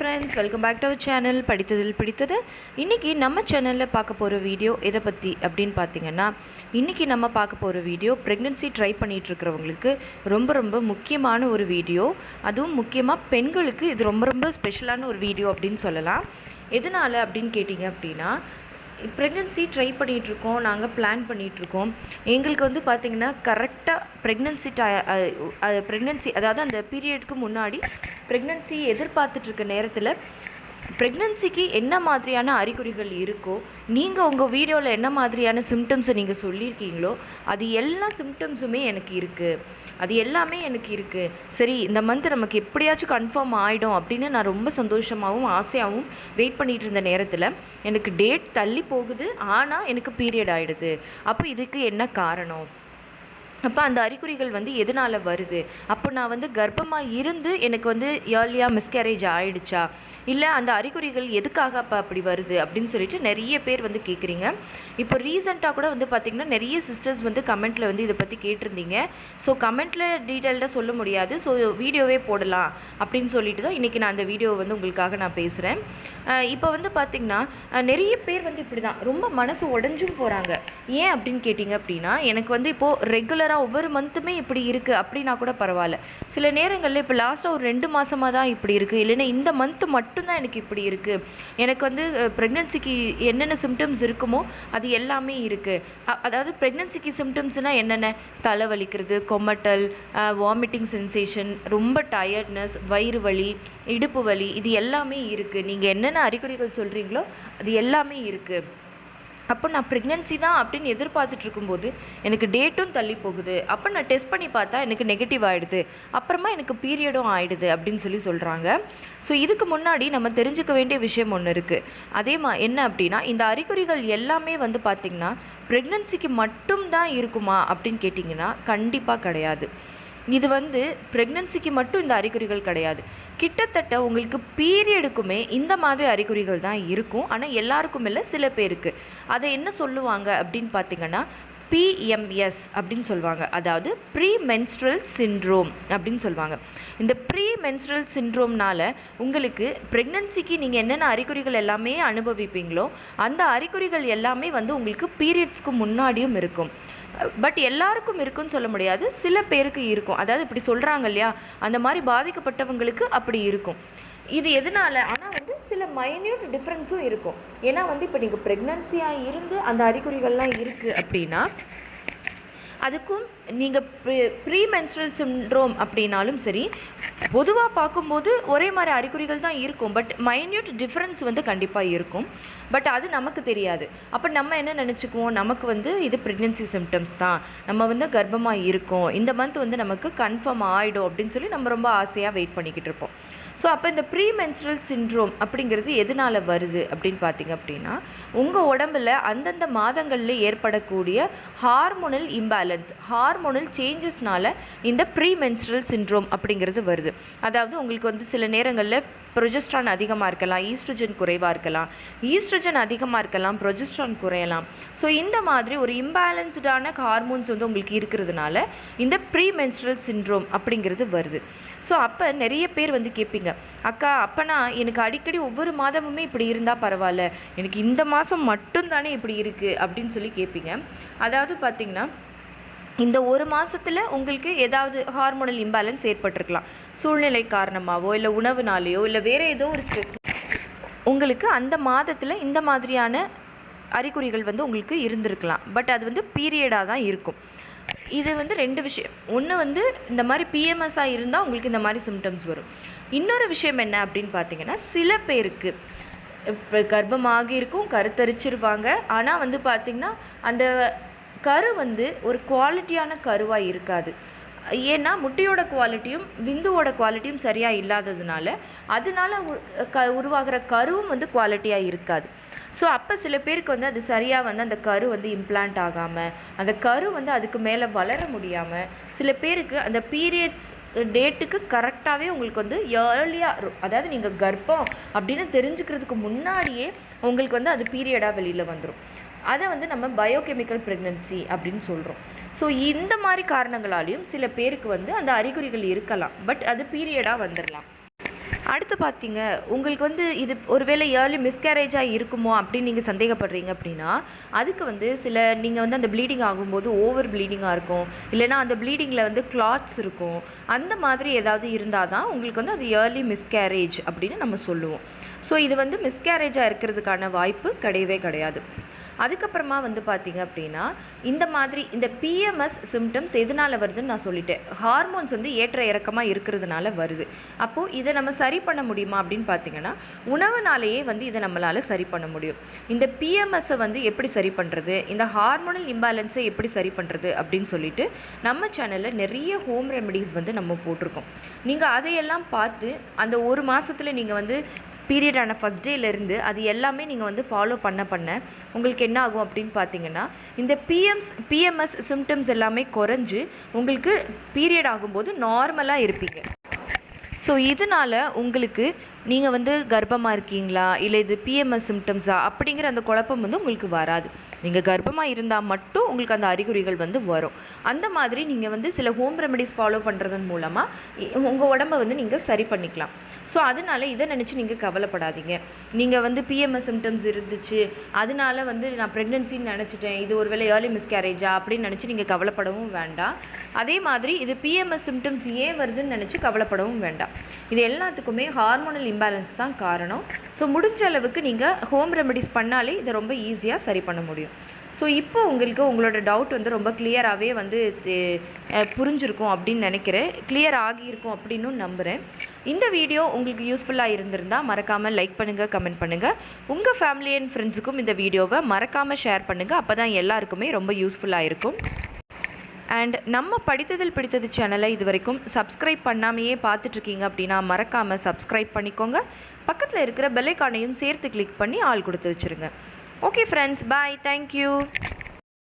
Friends, welcome back to our channel படித்ததில் பிடித்தது. இன்றைக்கி நம்ம சேனலில் பார்க்க போகிற வீடியோ எதை பற்றி அப்படின்னு பார்த்தீங்கன்னா, இன்றைக்கி நம்ம பார்க்க போகிற வீடியோ ப்ரெக்னென்சி ட்ரை பண்ணிகிட்ருக்கிறவங்களுக்கு ரொம்ப ரொம்ப முக்கியமான ஒரு வீடியோ. அதுவும் முக்கியமாக பெண்களுக்கு இது ரொம்ப ரொம்ப ஸ்பெஷலான ஒரு வீடியோ அப்படின்னு சொல்லலாம். எதனால் அப்படின்னு கேட்டிங்க அப்படின்னா, ப்ரெக்னென்சி ட்ரை பண்ணிகிட்ருக்கோம், நாங்கள் பிளான் பண்ணிகிட்ருக்கோம். எங்களுக்கு வந்து பார்த்திங்கன்னா கரெக்டாக ப்ரெக்னென்சி அதாவது அந்த பீரியடுக்கு முன்னாடி ப்ரெக்னென்சி எதிர்பார்த்துட்ருக்க நேரத்தில் ப்ரெக்னென்சிக்கு என்ன மாதிரியான அறிகுறிகள் இருக்கோ, நீங்கள் உங்கள் வீடியோவில் என்ன மாதிரியான சிம்டம்ஸை நீங்கள் சொல்லியிருக்கீங்களோ அது எல்லா சிம்டம்ஸுமே எனக்கு இருக்குது. அது எல்லாமே எனக்கு இருக்குது. சரி, இந்த மந்த் நமக்கு எப்படியாச்சும் கன்ஃபார்ம் ஆகிடும் அப்படின்னு நான் ரொம்ப சந்தோஷமாகவும் ஆசையாகவும் வெயிட் பண்ணிகிட்டு இருந்த நேரத்தில் எனக்கு டேட் தள்ளி போகுது, ஆனால் எனக்கு பீரியட் ஆகிடுது. அப்போ இதுக்கு என்ன காரணம்? அப்போ அந்த அறிகுறிகள் வந்து எதனால் வருது? அப்போ நான் வந்து கர்ப்பமாக இருந்து எனக்கு வந்து ஏர்லியாக மிஸ்கேரேஜ் ஆகிடுச்சா, இல்லை அந்த அறிகுறிகள் எதுக்காக அப்போ அப்படி வருது அப்படின்னு சொல்லிட்டு நிறைய பேர் வந்து கேட்குறீங்க. இப்போ ரீசெண்டாக கூட வந்து பார்த்திங்கன்னா நிறைய சிஸ்டர்ஸ் வந்து கமெண்ட்டில் வந்து இதை பற்றி கேட்டிருந்தீங்க. ஸோ கமெண்ட்டில் டீட்டெயில்டாக சொல்ல முடியாது, ஸோ வீடியோவே போடலாம் அப்படின்னு சொல்லிட்டு தான் இன்றைக்கி நான் அந்த வீடியோவை வந்து உங்களுக்காக நான் பேசுகிறேன். இப்போ வந்து பார்த்திங்கன்னா நிறைய பேர் வந்து இப்படி தான் ரொம்ப மனசு உடஞ்சும் போகிறாங்க. ஏன் அப்படின்னு கேட்டிங்க அப்படின்னா, எனக்கு வந்து இப்போது ரெகுலராக ஒவ்வொரு மந்த்துமே இப்படி இருக்குது அப்படின்னா கூட பரவாயில்ல. சில நேரங்களில் இப்போ லாஸ்ட்டாக ஒரு 2 மாதமாக தான் இப்படி இருக்குது, இல்லைன்னா இந்த மந்த்து மட்டும்தான் எனக்கு இப்படி இருக்குது. எனக்கு வந்து ப்ரெக்னென்சிக்கு என்னென்ன சிம்டம்ஸ் இருக்குமோ அது எல்லாமே இருக்குது. அதாவது ப்ரெக்னென்சிக்கு சிம்டம்ஸ்னால் என்னென்ன? தலைவலிக்கிறது, கொமட்டல், வாமிட்டிங் சென்சேஷன், ரொம்ப டயர்ட்னஸ், வயிறு வலி, இடுப்பு வலி, இது எல்லாமே இருக்குது. நீங்கள் என்னென்ன அறிகுறிகள் சொல்கிறீங்களோ அது எல்லாமே இருக்குது. அப்போ நான் ப்ரெக்னென்சி தான் அப்படின்னு எதிர்பார்த்துட்டு இருக்கும்போது எனக்கு டேட்டும் தள்ளி போகுது. அப்போ நான் டெஸ்ட் பண்ணி பார்த்தா எனக்கு நெகட்டிவ் ஆகிடுது, அப்புறமா எனக்கு பீரியடும் ஆகிடுது அப்படின்னு சொல்கிறாங்க. ஸோ இதுக்கு முன்னாடி நம்ம தெரிஞ்சுக்க வேண்டிய விஷயம் ஒன்று இருக்குது. என்ன அப்படின்னா, இந்த அறிகுறிகள் எல்லாமே வந்து பார்த்திங்கன்னா ப்ரெக்னென்சிக்கு மட்டும்தான் இருக்குமா அப்படின்னு கேட்டிங்கன்னா கண்டிப்பாக கிடையாது. இது வந்து ப்ரெக்னென்சிக்கு மட்டும் இந்த அறிகுறிகள் கிடையாது. கிட்டத்தட்ட உங்களுக்கு பீரியடுக்குமே இந்த மாதிரி அறிகுறிகள் தான் இருக்கும். ஆனால் எல்லாருக்கும் இல்லை, சில பேருக்கு. அதை என்ன சொல்லுவாங்க அப்படின்னு பார்த்தீங்கன்னா பிஎம்எஸ் அப்படின்னு சொல்லுவாங்க. அதாவது ப்ரீ மென்ஸ்ட்ரல் சிண்ட்ரோம் அப்படின்னு சொல்லுவாங்க. இந்த ப்ரீ மென்ஸ்ட்ரல் சிண்ட்ரோம்னால உங்களுக்கு ப்ரெக்னென்சிக்கு நீங்கள் என்னென்ன அறிகுறிகள் எல்லாமே அனுபவிப்பீங்களோ அந்த அறிகுறிகள் எல்லாமே வந்து உங்களுக்கு பீரியட்ஸ்க்கு முன்னாடியும் இருக்கும். பட் எல்லாருக்கும் இருக்குன்னு சொல்ல முடியாது, சில பேருக்கு இருக்கும். அதாவது இப்படி சொல்கிறாங்க இல்லையா, அந்த மாதிரி பாதிக்கப்பட்டவங்களுக்கு அப்படி இருக்கும். இது எதனால்? ஆனால் வந்து சில மைன்யூட் டிஃப்ரென்ஸும் இருக்கும். ஏன்னா வந்து இப்போ நீங்கள் ப்ரெக்னென்சியாக இருந்து அந்த அறிகுறிகள்லாம் இருக்குது அப்படின்னா அதுக்கும் நீங்கள் ப்ரீ மென்ஸ்ட்ரல் சிண்ட்ரோம் அப்படின்னாலும் சரி, பொதுவாக பார்க்கும்போது ஒரே மாதிரி அறிகுறிகள் தான் இருக்கும். பட் மைன்யூட் டிஃப்ரென்ஸ் வந்து கண்டிப்பாக இருக்கும். பட் அது நமக்கு தெரியாது. அப்போ நம்ம என்ன நினச்சிக்குவோம், நமக்கு வந்து இது ப்ரெக்னென்சி சிம்டம்ஸ் தான், நம்ம வந்து கர்ப்பமாக இருக்கோம், இந்த மந்த் வந்து நமக்கு கன்ஃபார்ம் ஆகிடும் அப்படின்னு சொல்லி நம்ம ரொம்ப ஆசையாக வெயிட் பண்ணிக்கிட்டு இருப்போம். ஸோ அப்போ இந்த ப்ரீ மென்ஸ்ட்ரல் சிண்ட்ரோம் அப்படிங்கிறது எதனால் வருது அப்படின்னு பார்த்திங்க அப்படின்னா, உங்கள் உடம்பில் அந்தந்த மாதங்களில் ஏற்படக்கூடிய ஹார்மோனல் இம்பேலன்ஸ், ஹார்மோனல் சேஞ்சஸ்னால இந்த ப்ரீ மென்ஸ்ட்ரல் சிண்ட்ரோம் அப்படிங்கிறது வருது. அதாவது உங்களுக்கு வந்து சில நேரங்களில் ப்ரொஜெஸ்ட்ரான் அதிகமாக இருக்கலாம், ஈஸ்ட்ரோஜன் குறைவாக இருக்கலாம், ஈஸ்ட்ரோஜன் அதிகமாக இருக்கலாம், ப்ரொஜெஸ்ட்ரான் குறையலாம். ஸோ இந்த மாதிரி ஒரு இம்பேலன்ஸ்டான ஹார்மோன்ஸ் வந்து உங்களுக்கு இருக்கிறதுனால இந்த ப்ரீ மென்ஸ்ட்ரல் சிண்ட்ரோம் அப்படிங்கிறது வருது. ஸோ அப்போ நிறைய பேர் வந்து கேட்பீங்க, அக்கா அப்போனா எனக்கு அடிக்கடி ஒவ்வொரு மாதமுமே இப்படி இருந்தால் பரவாயில்ல, எனக்கு இந்த மாதம் மட்டும்தானே இப்படி இருக்குது அப்படின்னு சொல்லி கேட்பீங்க. அதாவது பார்த்திங்கன்னா, இந்த ஒரு மாதத்தில் உங்களுக்கு ஏதாவது ஹார்மோனல் இம்பேலன்ஸ் ஏற்பட்டிருக்கலாம். சூழ்நிலை காரணமாகவோ, இல்லை உணவுனாலேயோ, இல்லை வேறு ஏதோ ஒரு ஸ்ட்ரெஸ் உங்களுக்கு அந்த மாதத்தில் இந்த மாதிரியான அறிகுறிகள் வந்து உங்களுக்கு இருந்திருக்கலாம். பட் அது வந்து பீரியடாக தான் இருக்கும். இது வந்து 2 விஷயம். ஒன்று வந்து இந்த மாதிரி பிஎம்எஸ்ஸாக இருந்தால் உங்களுக்கு இந்த மாதிரி சிம்டம்ஸ் வரும். இன்னொரு விஷயம் என்ன அப்படின்னு பார்த்தீங்கன்னா, சில பேருக்கு இப்போ கர்ப்பமாகி இருக்கும், கருத்தரிச்சிருவாங்க. ஆனால் வந்து பார்த்திங்கன்னா அந்த கரு வந்து ஒரு குவாலிட்டியான கருவாக இருக்காது. ஏன்னா முட்டையோட குவாலிட்டியும் விந்துவோட குவாலிட்டியும் சரியாக இல்லாததுனால அதனால உருவாகிற கருவும் வந்து குவாலிட்டியாக இருக்காது. ஸோ அப்போ சில பேருக்கு வந்து அது சரியாக வந்து அந்த கரு வந்து இம்ப்ளான்ட் ஆகாமல், அந்த கரு வந்து அதுக்கு மேலே வளர முடியாமல், சில பேருக்கு அந்த பீரியட்ஸ் டேட்டுக்கு கரெக்டாகவே உங்களுக்கு வந்து ஏர்லியாக, அதாவது நீங்கள் கர்ப்பம் அப்படின்னு தெரிஞ்சுக்கிறதுக்கு முன்னாடியே உங்களுக்கு வந்து அது பீரியடாக வெளியில் வந்துடும். அதை வந்து நம்ம பயோகெமிக்கல் ப்ரெக்னென்சி அப்படின்னு சொல்கிறோம். ஸோ இந்த மாதிரி காரணங்களாலையும் சில பேருக்கு வந்து அந்த அறிகுறிகள் இருக்கலாம். பட் அது பீரியடாக வந்துடலாம். அடுத்து பார்த்தீங்க, உங்களுக்கு வந்து இது ஒருவேளை ஏர்லி மிஸ்கேரேஜாக இருக்குமோ அப்படின்னு நீங்கள் சந்தேகப்படுறீங்க அப்படின்னா, அதுக்கு வந்து நீங்கள் வந்து அந்த ப்ளீடிங் ஆகும்போது ஓவர் ப்ளீடிங்காக இருக்கும், இல்லைனா அந்த ப்ளீடிங்கில் வந்து கிளாட்ஸ் இருக்கும். அந்த மாதிரி ஏதாவது இருந்தால் தான் உங்களுக்கு வந்து அது ஏர்லி மிஸ்கேரேஜ் அப்படின்னு நம்ம சொல்லுவோம். ஸோ இது வந்து மிஸ்கேரேஜாக இருக்கிறதுக்கான வாய்ப்பு கிடையவே கிடையாது. அதுக்கப்புறமா வந்து பார்த்தீங்க அப்படின்னா, இந்த பிஎம்எஸ் சிம்டம்ஸ் எதனால் வருதுன்னு நான் சொல்லிட்டேன். ஹார்மோன்ஸ் வந்து ஏற்ற இறக்கமாக இருக்கிறதுனால வருது. அப்போது இதை நம்ம சரி பண்ண முடியுமா அப்படின்னு பார்த்தீங்கன்னா, உணவுனாலேயே வந்து இதை நம்மளால் சரி பண்ண முடியும். இந்த பிஎம்எஸ்ஸை வந்து எப்படி சரி பண்ணுறது, இந்த ஹார்மோனல் இம்பேலன்ஸை எப்படி சரி பண்ணுறது அப்படின்னு சொல்லிட்டு நம்ம சேனலில் நிறைய ஹோம் ரெமெடிஸ் வந்து நம்ம போட்டிருக்கோம். நீங்கள் அதையெல்லாம் பார்த்து அந்த ஒரு மாதத்தில் நீங்கள் வந்து பீரியட் ஆன ஃபஸ்ட் டேலேருந்து அது எல்லாமே நீங்கள் வந்து ஃபாலோ பண்ண உங்களுக்கு என்ன ஆகும் அப்படின்னு பார்த்தீங்கன்னா, இந்த பிஎம்எஸ் சிம்டம்ஸ் எல்லாமே குறைஞ்சு உங்களுக்கு பீரியட் ஆகும்போது நார்மலாக இருப்பீங்க. ஸோ இதனால் உங்களுக்கு நீங்கள் வந்து கர்ப்பமாக இருக்கீங்களா, இல்லை இது பிஎம்எஸ் சிம்டம்ஸா அப்படிங்கிற அந்த குழப்பம் வந்து உங்களுக்கு வராது. நீங்கள் கர்ப்பமாக இருந்தால் மட்டும் உங்களுக்கு அந்த அறிகுறிகள் வந்து வரும். அந்த மாதிரி நீங்கள் வந்து சில ஹோம் ரெமெடிஸ் ஃபாலோ பண்ணுறதன் மூலமாக உங்கள் உடம்பை வந்து நீங்கள் சரி பண்ணிக்கலாம். ஸோ அதனால் இதை நினச்சி நீங்கள் கவலைப்படாதீங்க. நீங்கள் வந்து பிஎம்எஸ் சிம்டம்ஸ் இருந்துச்சு, அதனால வந்து நான் ப்ரெக்னென்சின்னு நினச்சிட்டேன், இது ஒரு வேளை ஏர்லி மிஸ்கேரேஜா அப்படின்னு நினச்சி நீங்கள் கவலைப்படவும் வேண்டாம். அதே மாதிரி இது பிஎம்எஸ் சிம்டம்ஸ் ஏன் வருதுன்னு நினச்சி கவலைப்படவும் வேண்டாம். இது எல்லாத்துக்குமே ஹார்மோனல் இம்பேலன்ஸ் தான் காரணம். ஸோ முடிஞ்ச அளவுக்கு நீங்கள் ஹோம் ரெமெடிஸ் பண்ணாலே இதை ரொம்ப ஈஸியாக சரி பண்ண முடியும். ஸோ இப்போ உங்களுக்கு உங்களோட டவுட் வந்து ரொம்ப கிளியராகவே வந்து புரிஞ்சிருக்கும் அப்படின்னு நினைக்கிறேன், கிளியர் ஆகியிருக்கும் அப்படின்னு நம்புகிறேன். இந்த வீடியோ உங்களுக்கு யூஸ்ஃபுல்லாக இருந்திருந்தால் மறக்காமல் லைக் பண்ணுங்கள், கமெண்ட் பண்ணுங்கள். உங்கள் ஃபேமிலி அண்ட் ஃப்ரெண்ட்ஸுக்கும் இந்த வீடியோவை மறக்காமல் ஷேர் பண்ணுங்கள். அப்போ தான் எல்லாருக்குமே ரொம்ப யூஸ்ஃபுல்லாக இருக்கும். அண்ட் நம்ம படித்ததில் பிடித்தது சேனலை இது வரைக்கும் சப்ஸ்கிரைப் பண்ணாமையே பார்த்துட்ருக்கீங்க அப்படின்னா மறக்காமல் சப்ஸ்கிரைப் பண்ணிக்கோங்க. பக்கத்தில் இருக்கிற பெல் ஐகானையும் சேர்த்து கிளிக் பண்ணி ஆல் கொடுத்து வச்சுருங்க. ஓகே ஃப்ரெண்ட்ஸ், பாய், தேங்க்யூ.